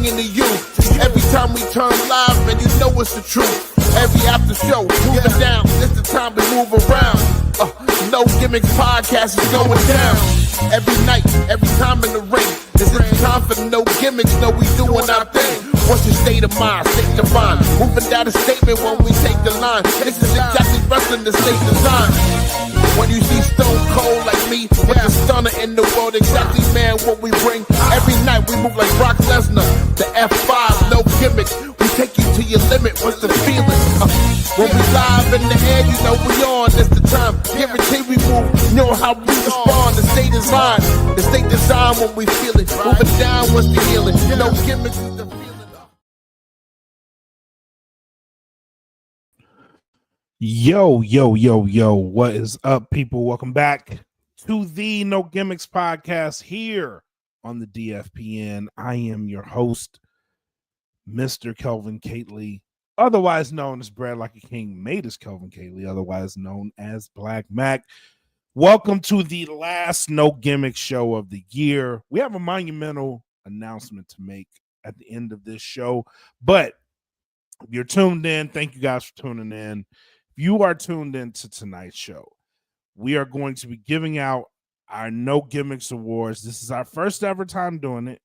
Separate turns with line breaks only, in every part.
singing to you. Every time we turn live, man, you know it's the truth. Every after show, moving down, it's the time to move around. No Gimmicks Podcast is going down. Every night, every time in the ring. This is time for No Gimmicks, no, we doing our thing. What's your state of mind? State divine. Moving down a statement when we take the line. This is exactly wrestling the state design. When you see Stone Cold like me, with the stunner in the world, exactly, man, what we bring. Every night we move like Brock Lesnar, the F5, no gimmicks. We take you to your limit, what's the feeling? When we live in the air, you know we on, it's the time. Guarantee we move, you know how we respond. The state design, when we feel it. Moving down, what's the healing? No gimmicks is the feeling.
Yo, what is up, people? Welcome back to the No Gimmicks Podcast here on the DFPN. I am your host, Mr. Kelvin Cately, otherwise known as Brad Like a King, made as Kelvin Cately, otherwise known as Black Mac. Welcome to the last No Gimmicks show of the year. We have a monumental announcement to make at the end of this show, but if you're tuned in, thank you guys for tuning in. You are tuned into tonight's show. We are going to be giving out our No Gimmicks Awards. This is our first ever time doing it.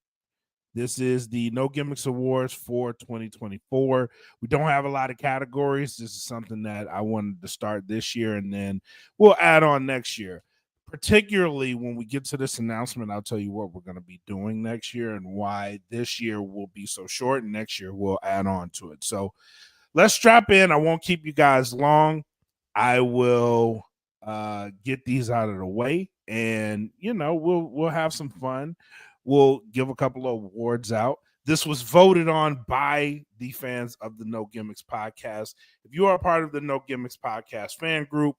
This is the No Gimmicks Awards for 2024. We don't have a lot of categories. This is something that I wanted to start this year, and then we'll add on next year. Particularly when we get to this announcement, I'll tell you what we're going to be doing next year and why this year will be so short, and next year we'll add on to it. So let's strap in. I won't keep you guys long. I will get these out of the way, and we'll have some fun. We'll give a couple of awards out. This was voted on by the fans of the No Gimmicks Podcast. If you are a part of the No Gimmicks Podcast fan group,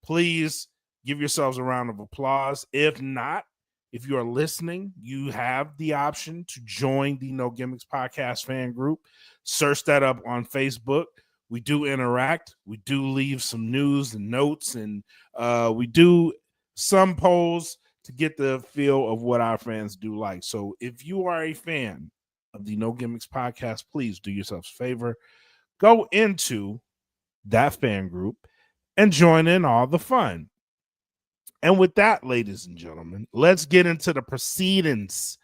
please give yourselves a round of applause. If not, if you are listening, you have the option to join the No Gimmicks Podcast fan group. Search that up on Facebook. We do interact. We do leave some news and notes, and we do some polls to get the feel of what our fans do like. So if you are a fan of the No Gimmicks Podcast, please do yourselves a favor. Go into that fan group and join in all the fun. And with that, ladies and gentlemen, let's get into the proceedings.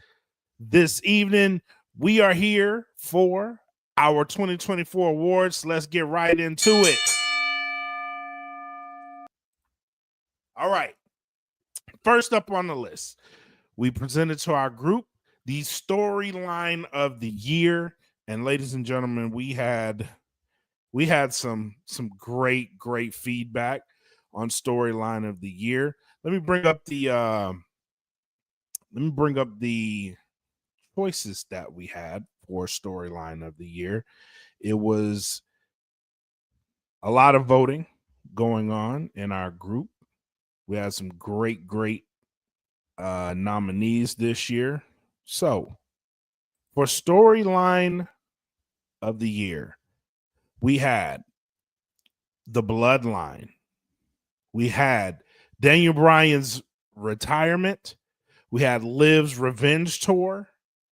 This evening, we are here for our 2024 awards. Let's get right into it. All right. First up on the list, we presented to our group the storyline of the year. And ladies and gentlemen, we had some great feedback on storyline of the year. Let me bring up the choices that we had for storyline of the year. It was a lot of voting going on in our group. We had some great nominees this year. So for storyline of the year, we had The Bloodline. We had Daniel Bryan's retirement. We had Liv's revenge tour.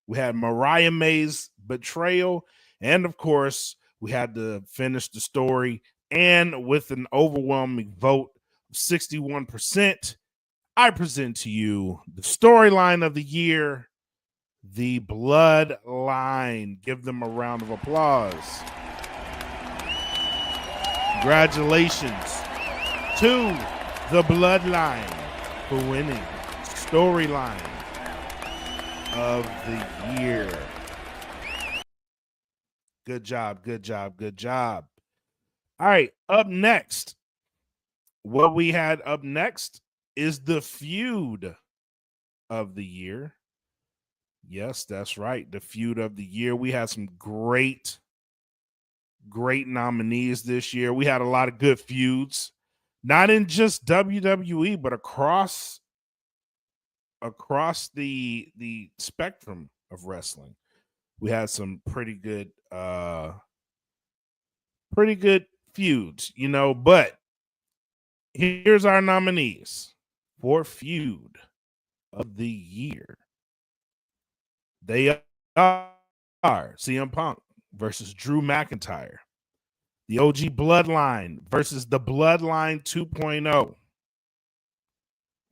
We had Mariah May's betrayal. And of course, we had to finish the story. And with an overwhelming vote of 61%, I present to you the storyline of the year, The Bloodline. Give them a round of applause. Congratulations to The Bloodline for winning storyline of the year. Good job. All right, up next. What we had up next is the feud of the year. Yes, that's right. The feud of the year. We had some great nominees this year. We had a lot of good feuds, not in just WWE, but across the spectrum of wrestling. We had some pretty good feuds, but here's our nominees for feud of the year. They CM Punk versus Drew McIntyre. The OG Bloodline versus the Bloodline 2.0.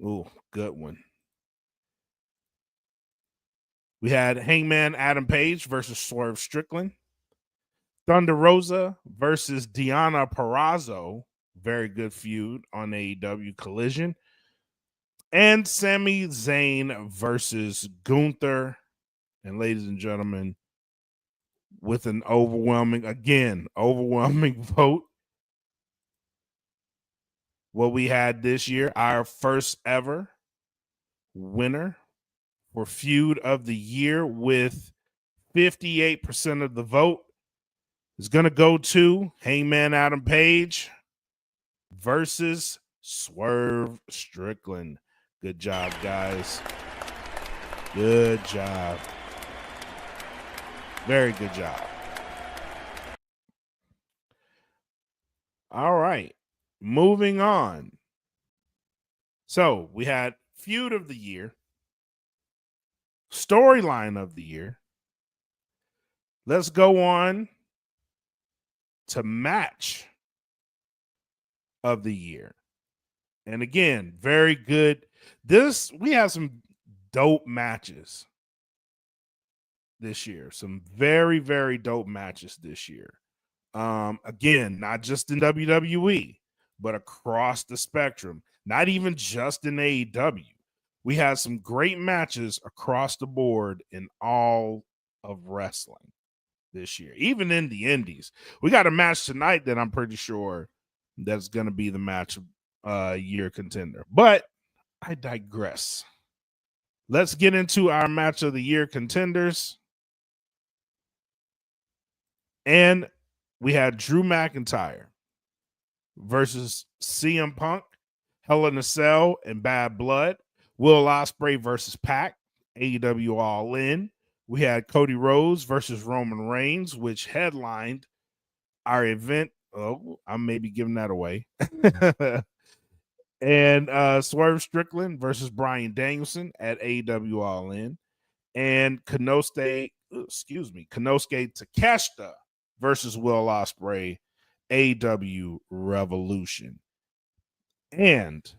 Ooh, good one. We had Hangman Adam Page versus Swerve Strickland. Thunder Rosa versus Deonna Purrazzo. Very good feud on AEW Collision. And Sami Zayn versus Gunther. And ladies and gentlemen, with an overwhelming vote, what we had this year, our first ever winner for Feud of the Year with 58% of the vote is going to go to Hangman Adam Page versus Swerve Strickland. Good job, guys. Good job. Very good job. All right. Moving on. So we had Feud of the Year, Storyline of the Year. Let's go on to Match of the Year. And again, very good. We have some dope matches this year. Some very, very dope matches this year. Again, not just in WWE, but across the spectrum. Not even just in AEW. We had some great matches across the board in all of wrestling this year, even in the indies. We got a match tonight that I'm pretty sure that's going to be the match of year contender. But I digress. Let's get into our match of the year contenders. And we had Drew McIntyre versus CM Punk, Hell in a Cell, and Bad Blood. Will Ospreay versus Pac, AEW All In. We had Cody Rhodes versus Roman Reigns, which headlined our event. Oh, I may be giving that away. And Swerve Strickland versus Bryan Danielson at AEW All In. And Konosuke Takeshita versus Will Ospreay, AEW Revolution. And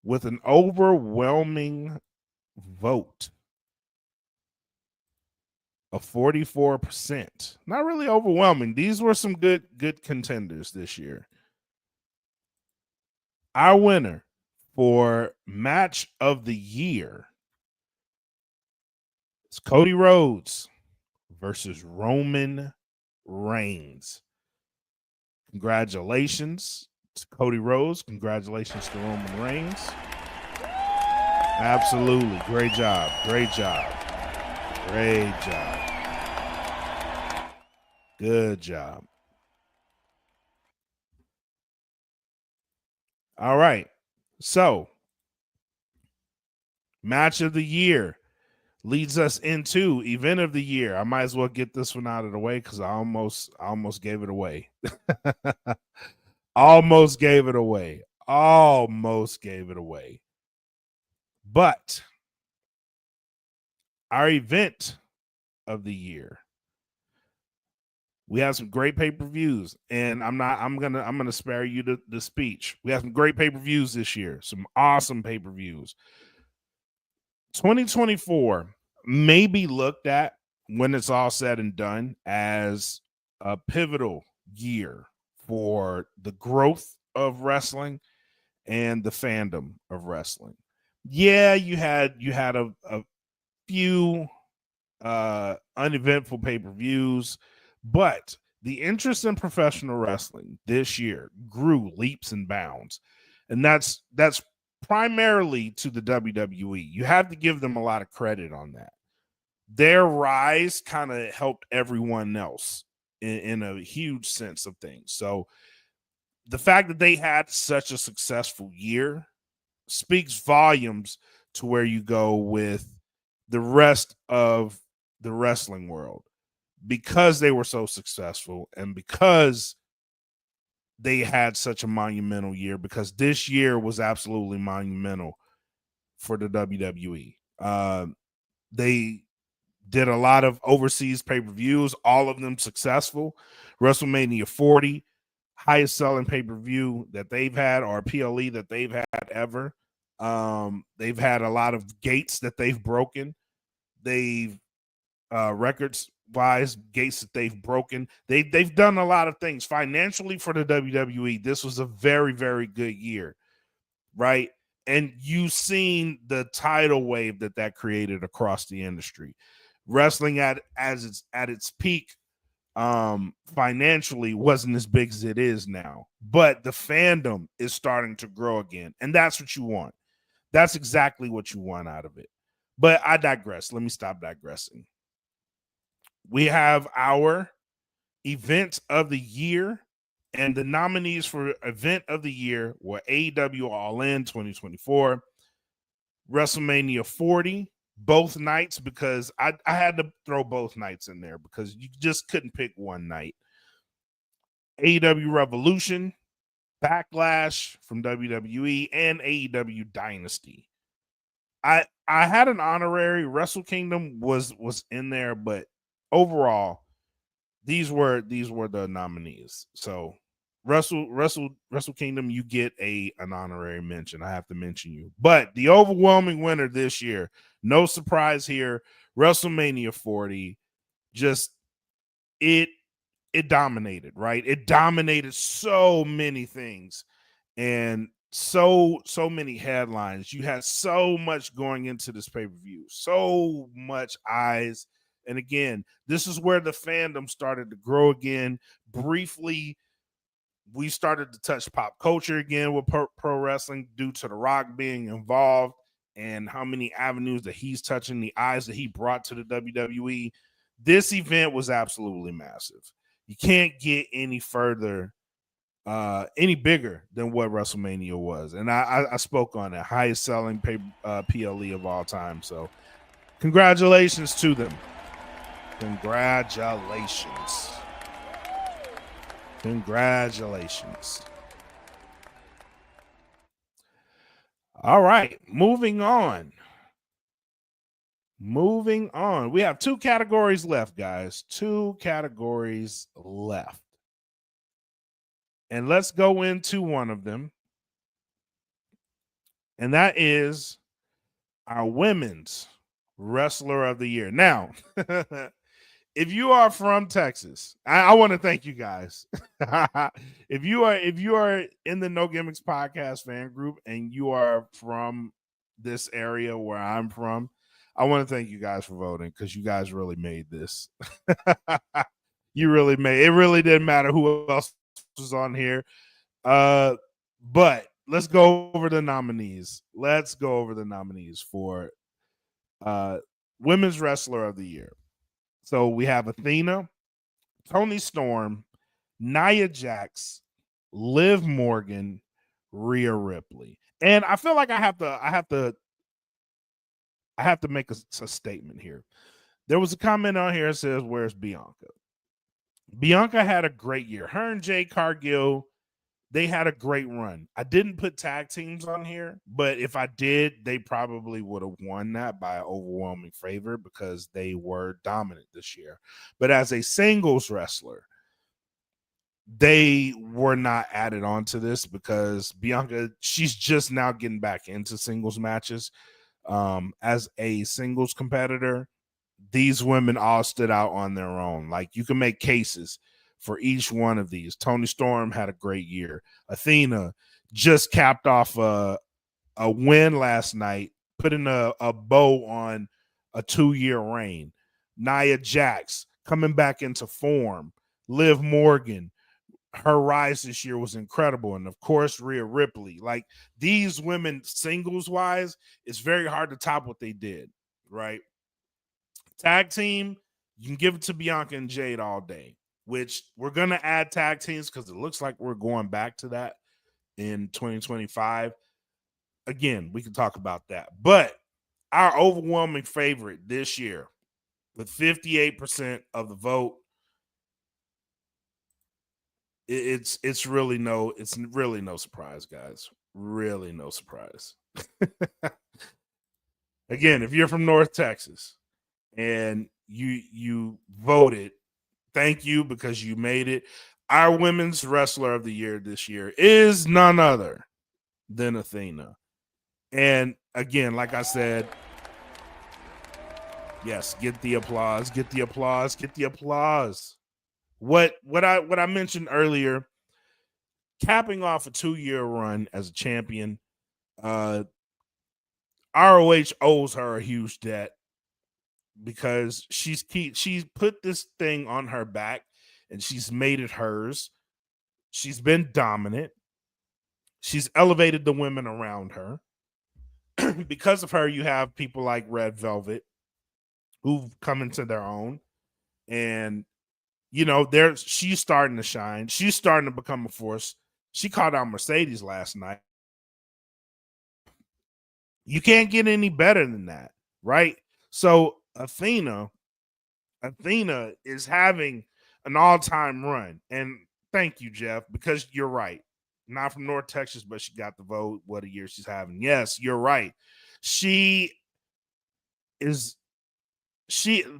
with an overwhelming vote of 44%, not really overwhelming. These were some good contenders this year. Our winner for Match of the Year is Cody Rhodes versus Roman Reigns. Congratulations to Cody Rhodes. Congratulations to Roman Reigns. Absolutely. Great job. Great job. Great job. Good job. All right. So, Match of the Year leads us into Event of the Year. I might as well get this one out of the way because I almost gave it away. Almost gave it away. But our Event of the Year, we have some great pay-per-views, and I'm gonna spare you the speech. We have some great pay-per-views this year, some awesome pay-per-views. 2024 may be looked at, when it's all said and done, as a pivotal year for the growth of wrestling and the fandom of wrestling. Yeah, you had a few uneventful pay-per-views, but the interest in professional wrestling this year grew leaps and bounds. And that's primarily to the WWE. You have to give them a lot of credit on that. Their rise kind of helped everyone else in a huge sense of things. So the fact that they had such a successful year speaks volumes to where you go with the rest of the wrestling world, because they were so successful and because they had such a monumental year, because this year was absolutely monumental for the WWE. did a lot of overseas pay-per-views, all of them successful. WrestleMania 40, highest selling pay-per-view that they've had, or PLE that they've had ever. They've had a lot of gates that they've broken. They've records wise, gates that they've broken. They've done a lot of things financially for the WWE. This was a very, very good year, right? And you've seen the tidal wave that created across the industry. Wrestling at its peak financially wasn't as big as it is now, but the fandom is starting to grow again, and that's what you want. That's exactly what you want out of it. But I digress. Let me stop digressing. We have our event of the year, and the nominees for event of the year were AEW All In 2024, WrestleMania 40, both nights, because I had to throw both nights in there because you just couldn't pick one night. AEW Revolution, Backlash from WWE, and AEW Dynasty. I had an honorary. Wrestle Kingdom was in there, but overall, these were the nominees. So Wrestle Kingdom, you get an honorary mention. I have to mention you. But the overwhelming winner this year, no surprise here, WrestleMania 40, just it dominated, right? It dominated so many things and so many headlines. You had so much going into this pay-per-view, so much eyes. And again, this is where the fandom started to grow again. Briefly, we started to touch pop culture again with pro wrestling due to The Rock being involved and how many avenues that he's touching, the eyes that he brought to the WWE. This event was absolutely massive. You can't get any further, any bigger than what WrestleMania was. And I spoke on that. Highest selling PLE of all time. So congratulations to them. Congratulations. All right, moving on. We have 2 categories left, guys. 2 categories left. And let's go into one of them. And that is our women's wrestler of the year. Now, if you are from Texas, I want to thank you guys. If you are in the No Gimmicks Podcast fan group and you are from this area where I'm from, I want to thank you guys for voting because you guys really made this. You really made it. Really didn't matter who else was on here. But let's go over the nominees. Let's go over the nominees for Women's Wrestler of the Year. So we have Athena, Toni Storm, Nia Jax, Liv Morgan, Rhea Ripley. And I feel like I have to make a statement here. There was a comment on here that says, "Where's Bianca?" Bianca had a great year. Her and Jade Cargill, they had a great run. I didn't put tag teams on here, but if I did, they probably would have won that by an overwhelming favor because they were dominant this year. But as a singles wrestler, they were not added on to this because Bianca, she's just now getting back into singles matches. As a singles competitor, these women all stood out on their own. Like, you can make cases for each one of these. Toni Storm had a great year. Athena just capped off a win last night, putting a bow on a 2-year reign. Nia Jax coming back into form. Liv Morgan, her rise this year was incredible. And of course, Rhea Ripley. Like, these women singles wise, it's very hard to top what they did, right? Tag team, you can give it to Bianca and Jade all day, which we're going to add tag teams because it looks like we're going back to that in 2025. Again, we can talk about that. But our overwhelming favorite this year, with 58% of the vote, it's really no surprise, guys. Really no surprise. Again, if you're from North Texas and you voted. Thank you, because you made it. Our women's wrestler of the year this year is none other than Athena. And again, like I said, yes, get the applause, get the applause, get the applause. What I mentioned earlier, capping off a 2-year run as a champion, ROH owes her a huge debt, because she's put this thing on her back and she's made it hers. She's been dominant. She's elevated the women around her. Because of her, you have people like Red Velvet who've come into their own, and she's starting to shine. She's starting to become a force. She called out Mercedes last night. You can't get any better than that, right? So Athena is having an all-time run. And thank you, Jeff, because you're right. Not from North Texas, but she got the vote. What a year she's having. Yes, you're right. She,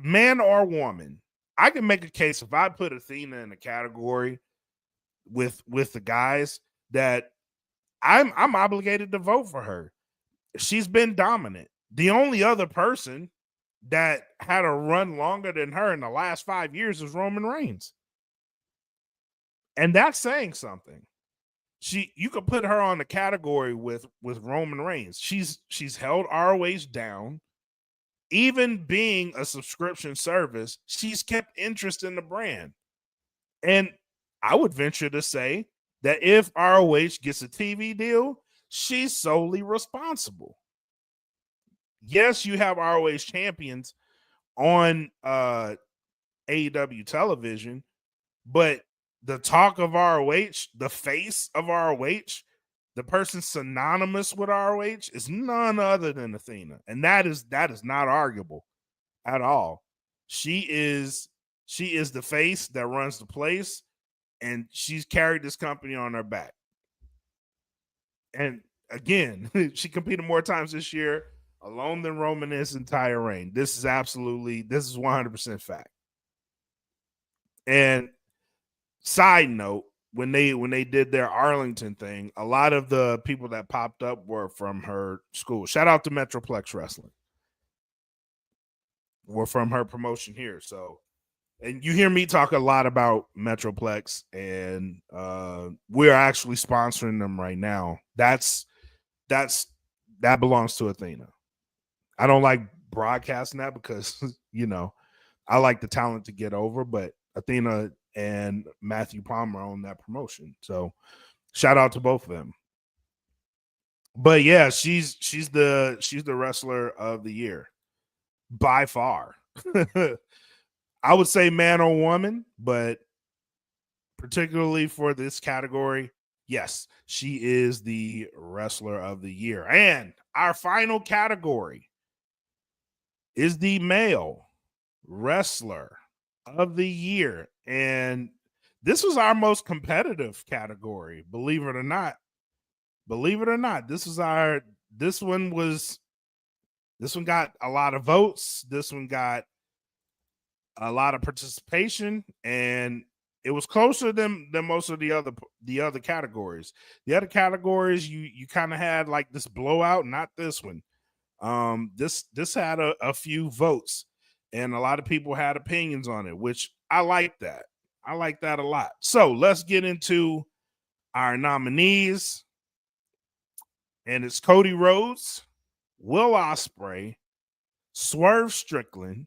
man or woman, I can make a case if I put Athena in a category with the guys that I'm obligated to vote for her. She's been dominant. The only other person that had a run longer than her in the last 5 years is Roman Reigns. And that's saying something. You could put her on the category with Roman Reigns. She's held ROH down. Even being a subscription service, she's kept interest in the brand. And I would venture to say that if ROH gets a TV deal, she's solely responsible. Yes, you have ROH champions on AEW television, but the talk of ROH, the face of ROH, the person synonymous with ROH is none other than Athena. And that is not arguable at all. She is the face that runs the place, and she's carried this company on her back. And again, she competed more times this year alone than Roman in his entire reign. This is 100% fact. And side note, when they did their Arlington thing, a lot of the people that popped up were from her school. Shout out to Metroplex Wrestling. Were from her promotion here. So, and you hear me talk a lot about Metroplex, and we're actually sponsoring them right now. That belongs to Athena. I don't like broadcasting that because, I like the talent to get over, but Athena and Matthew Palmer own that promotion. So shout out to both of them. But yeah, she's the wrestler of the year by far. I would say man or woman, but particularly for this category, yes, she is the wrestler of the year. And our final category is the male wrestler of the year. And this was our most competitive category, believe it or not. This one got a lot of votes. This one got a lot of participation, and it was closer than most of the other categories. The other categories, you kind of had like this blowout, not this one. This had a few votes, and a lot of people had opinions on it, which I like that. I like that a lot. So let's get into our nominees. And it's Cody Rhodes, Will Ospreay, Swerve Strickland,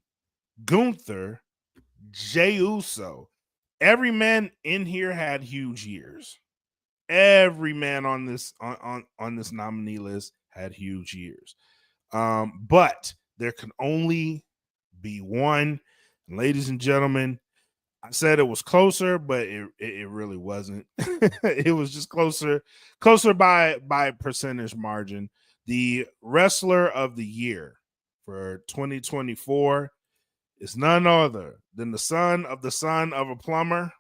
Gunther, Jey Uso. Every man in here had huge years. Every man on this nominee list had huge years. But there can only be one. And ladies and gentlemen, I said it was closer, but it really wasn't. It was just closer by percentage margin. The wrestler of the year for 2024 is none other than the son of a plumber,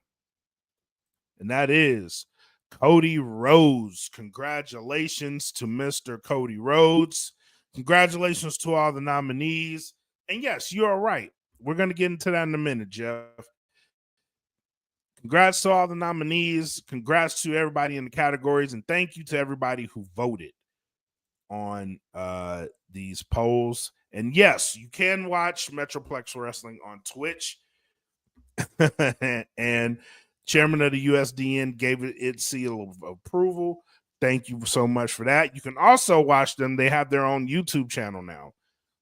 and that is Cody Rhodes. Congratulations to Mr. Cody Rhodes. Congratulations to all the nominees. And yes, you're right. we're going to get into that in a minute, Jeff. Congrats to all the nominees. Congrats to everybody in the categories. And thank you to everybody who voted on these polls. And yes, you can watch Metroplex Wrestling on Twitch. And chairman of the USDN gave it its seal of approval. Thank you so much for that. You can also watch them. They have their own YouTube channel now.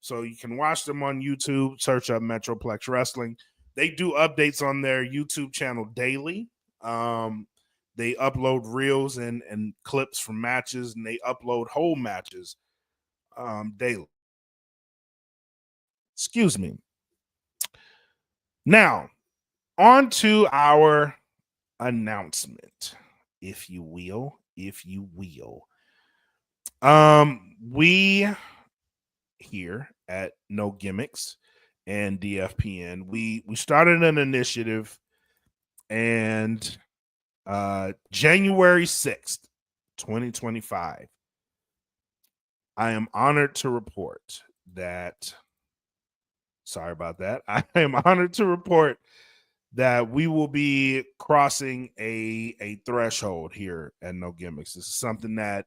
So you can watch them on YouTube. Search up Metroplex Wrestling. They do updates on their YouTube channel daily. They upload reels and clips from matches, and they upload whole matches daily. Excuse me. Now, on to our announcement, if you will. We here at No Gimmicks and DFPN, we started an initiative, and January 6th, 2025, I am honored to report that, sorry about that, I am honored to report that we will be crossing a threshold here at No Gimmicks. This is something that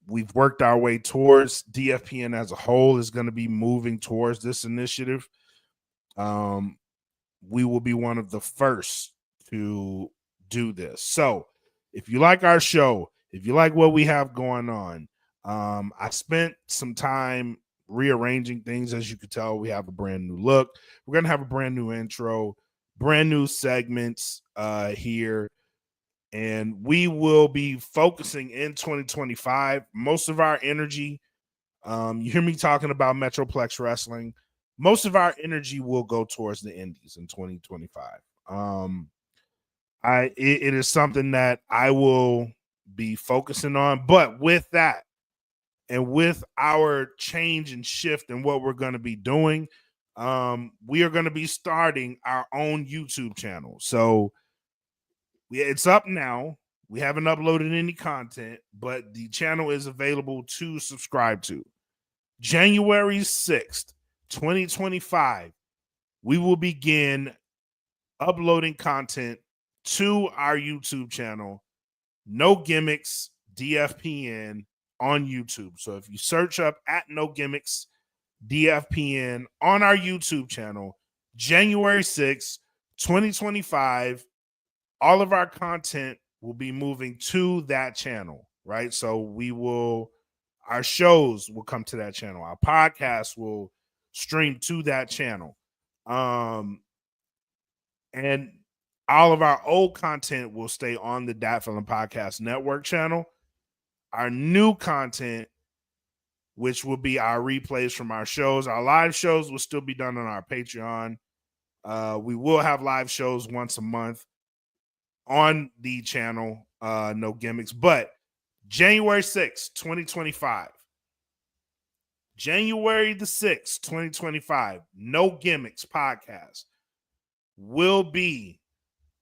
we've worked our way towards. DFPN as a whole is going to be moving towards this initiative. We will be one of the first to do this. So if you like our show, if you like what we have going on, I spent some time rearranging things. As you could tell, we have a brand new look. We're going to have a brand new intro, brand new segments here. And we will be focusing in 2025. Most of our energy, you hear me talking about Metroplex Wrestling, most of our energy will go towards the indies in 2025. It is something that I will be focusing on. But with that, and with our change and shift and what we're going to be doing, we are going to be starting our own YouTube channel. So it's up now. We haven't uploaded any content, but the channel is available to subscribe to. January 6th, 2025, we will begin uploading content to our YouTube channel, No Gimmicks DFPN on YouTube. So if you search up at No Gimmicks DFPN on our YouTube channel, January 6th, 2025, all of our content will be moving to that channel, right? So our shows will come to that channel. Our podcast will stream to that channel. And all of our old content will stay on the Dat Feeling Podcast Network channel. Our new content, which will be our replays from our shows, our live shows will still be done on our Patreon. We will have live shows once a month on the channel, No Gimmicks. But January 6th, 2025, January the 6th, 2025, No Gimmicks Podcast will be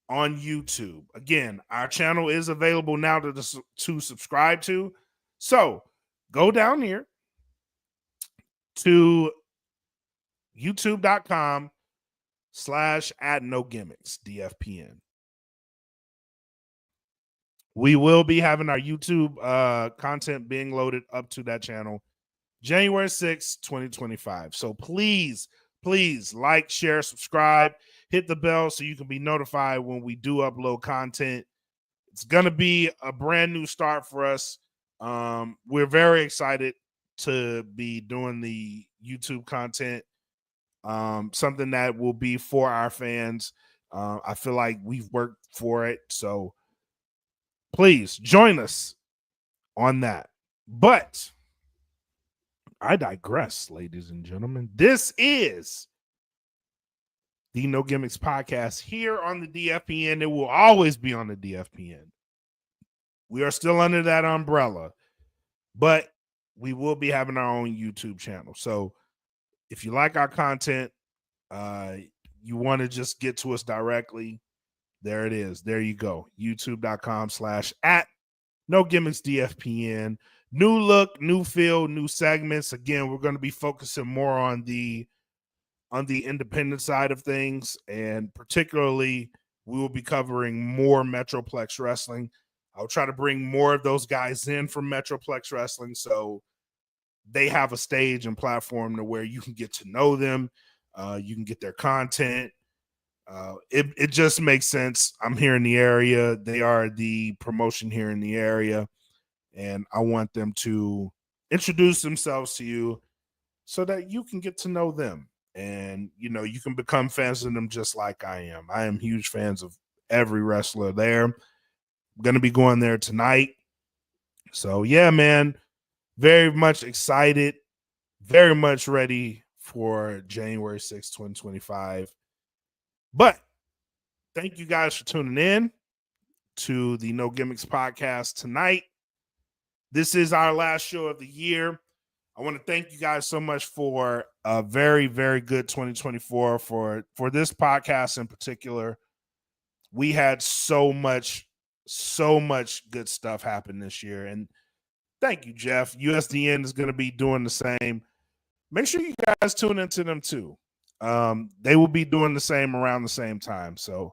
on YouTube. Again, our channel is available now to subscribe to. So go down here to youtube.com/@NoGimmicks DFPN. We will be having our YouTube content being loaded up to that channel January 6th, 2025. So please like, share, subscribe, hit the bell so you can be notified when we do upload content. It's going to be a brand new start for us. We're very excited to be doing the YouTube content, something that will be for our fans. I feel like we've worked for it. So please join us on that. But I digress, ladies and gentlemen. This is the No Gimmicks Podcast here on the DFPN. It will always be on the DFPN. We are still under that umbrella, but we will be having our own YouTube channel. So if you like our content, you want to just get to us directly, there it is. There you go. youtube.com/@NoGimmicksDFPN. New look, new feel, new segments. Again, we're going to be focusing more on the on the independent side of things, and particularly we will be covering more Metroplex Wrestling. I'll try to bring more of those guys in from Metroplex Wrestling so they have a stage and platform to where you can get to know them. You can get their content. It just makes sense. I'm here in the area. They are the promotion here in the area, and I want them to introduce themselves to you so that you can get to know them. And, you know, you can become fans of them just like I am. I am huge fans of every wrestler there. I'm going to be going there tonight. So, yeah, man, very much excited, very much ready for January 6th, 2025. But thank you guys for tuning in to the No Gimmicks Podcast tonight. This is our last show of the year. I want to thank you guys so much for a very, very good 2024 for this podcast in particular. We had so much good stuff happen this year. And thank you, Jeff. USDN is going to be doing the same. Make sure you guys tune into them too. They will be doing the same around the same time. So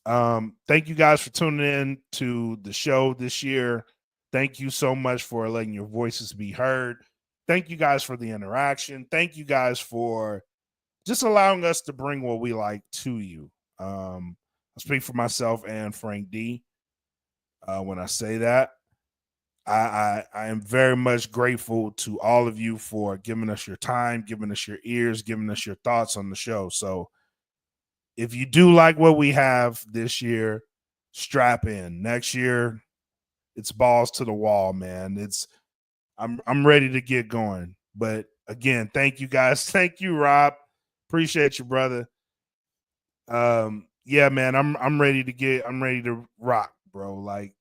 thank you guys for tuning in to the show this year. Thank you so much for letting your voices be heard. Thank you guys for the interaction. Thank you guys for just allowing us to bring what we like to you. I speak for myself and Frank D when I say that. I am very much grateful to all of you for giving us your time, giving us your ears, giving us your thoughts on the show. So if you do like what we have this year, strap in. Next year, it's balls to the wall, man. I'm ready to get going. But again, thank you guys. Thank you, Rob. Appreciate you, brother. Yeah, man, I'm ready to rock, bro. Like,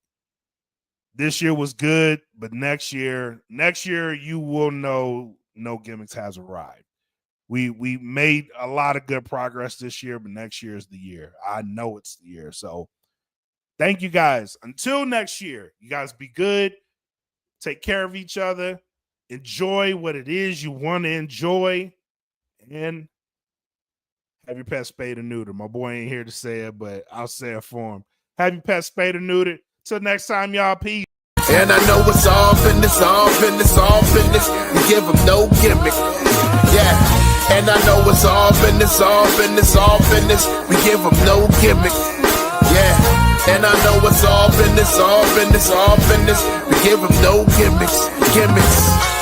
this year was good, but next year you will know No Gimmicks has arrived. We made a lot of good progress this year, but next year is the year. I know it's the year. So thank you guys. Until next year, you guys be good. Take care of each other. Enjoy what it is you want to enjoy. And have your pet spayed or neutered. My boy ain't here to say it, but I'll say it for him. Have your pet spayed or neutered. Till next time, y'all. Peace.
And I know it's all business, all business, all business. We give them no gimmick. Yeah. And I know it's all business, all business, all business. We give them no gimmick. Yeah. And I know it's all business, all business, all business. We give them no gimmicks, gimmicks.